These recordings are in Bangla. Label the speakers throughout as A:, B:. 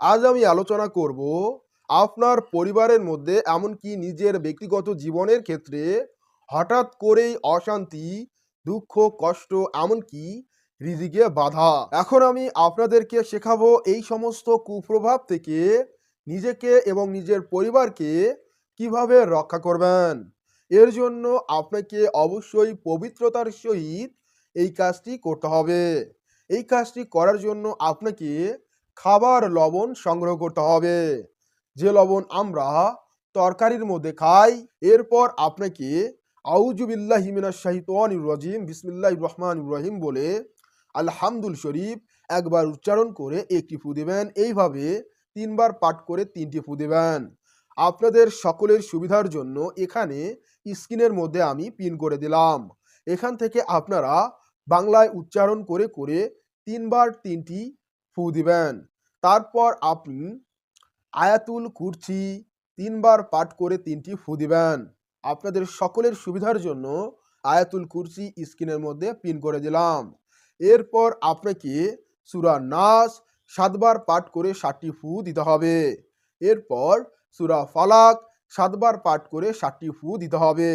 A: আজ আমি আলোচনা করব আপনার পরিবারের মধ্যে এমনকি নিজের ব্যক্তিগত জীবনের ক্ষেত্রে হঠাৎ করেই অশান্তি, দুঃখ, কষ্ট এমনকি রিজিকে বাধা। এখন আমি আপনাদেরকে শেখাবো এই সমস্ত কুপ্রভাব থেকে নিজেকে এবং নিজের পরিবারকে কিভাবে রক্ষা করবেন। এর জন্য আপনাকে অবশ্যই পবিত্রতার সহিত এই কাজটি করতে হবে। এই কাজটি করার জন্য আপনাকে খাবার লবণ সংগ্রহ করতে হবে, যে লবণ আমরা তরকারির মধ্যে খাই। এরপর আপনাকে আউযু বিল্লাহি মিনাশ শাইতানির রাজিম বিসমিল্লাহির রহমানির রহিম বলে আলহামদুল শরীফ একবার উচ্চারণ করে একটি ফু দিবেন। এইভাবে 3 বার পাঠ করে 3টি ফু দিবেন। আপনাদের সকলের সুবিধার জন্য এখানে স্ক্রিনের মধ্যে আমি পিন করে দিলাম। এখান থেকে আপনারা বাংলায় উচ্চারণ করে করে 3 বার 3টি ফু দিবেন। তারপর আপনি আয়াতুল কুরসি 3 বার পাঠ করে 3টি ফু দিবেন। আপনাদের সকলের সুবিধার জন্য আয়াতুল কুরসি স্ক্রিনের মধ্যে পিন করে দিলাম। এরপর আপনাকে সূরা নাস 7 বার পাঠ করে 7টি ফু দিতে হবে। এরপর সূরা ফালাক 7 বার পাঠ করে 7টি ফু দিতে হবে।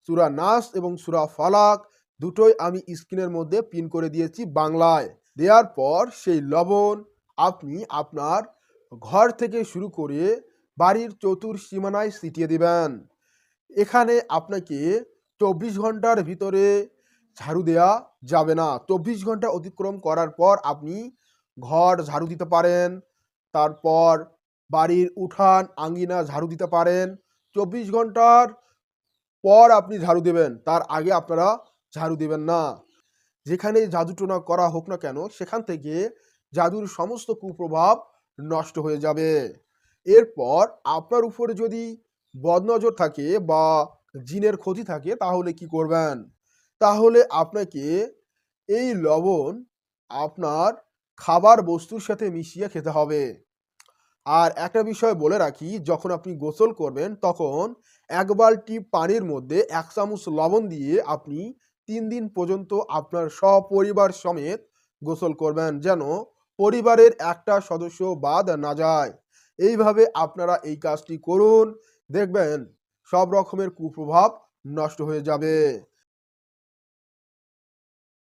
A: সূরা নাস এবং সূরা ফালাক দুটোই আমি স্ক্রিনের মধ্যে পিন করে দিয়েছি বাংলায়। দেওয়ার পর সেই লবণ আপনি আপনার ঘর থেকে শুরু করে বাড়ির চতুর্সীমানায় ছিটিয়ে দিবেন। এখানে আপনাকে 24 ঘন্টার ভিতরে ঝাড়ু দেওয়া যাবে না। 24 ঘন্টা অতিক্রম করার পর আপনি ঘর ঝাড়ু দিতে পারেন, তারপর বাড়ির উঠান আঙ্গিনা ঝাড়ু দিতে পারেন। 24 ঘন্টার পর আপনি ঝাড়ু দেবেন, তার আগে আপনারা ঝাড়ু দেবেন না। যেখানে জাদুটোনা করা হোক না কেন সেখান থেকে জাদুর সমস্ত কুপ্রভাব নষ্ট হয়ে যাবে। এরপর আপনার উপরে যদি বদনজর থাকে বা জিনের ক্ষতি থাকে তাহলে কি করবেন? তাহলে আপনাকে এই লবণ আপনার খাবার বস্তুর সাথে মিশিয়ে খেতে হবে। আর একটা বিষয় বলে রাখি, যখন আপনি গোসল করবেন তখন 1 বালতি পানির মধ্যে 1 চামচ লবণ দিয়ে আপনি 3 দিন পর্যন্ত আপনার সপরিবার সমেত গোসল করবেন, যেন পরিবারের একটা সদস্য বাদ না যায়। এইভাবে আপনারা এই কাজটি করুন, দেখবেন সব রকমের কুপ্রভাব নষ্ট হয়ে যাবে।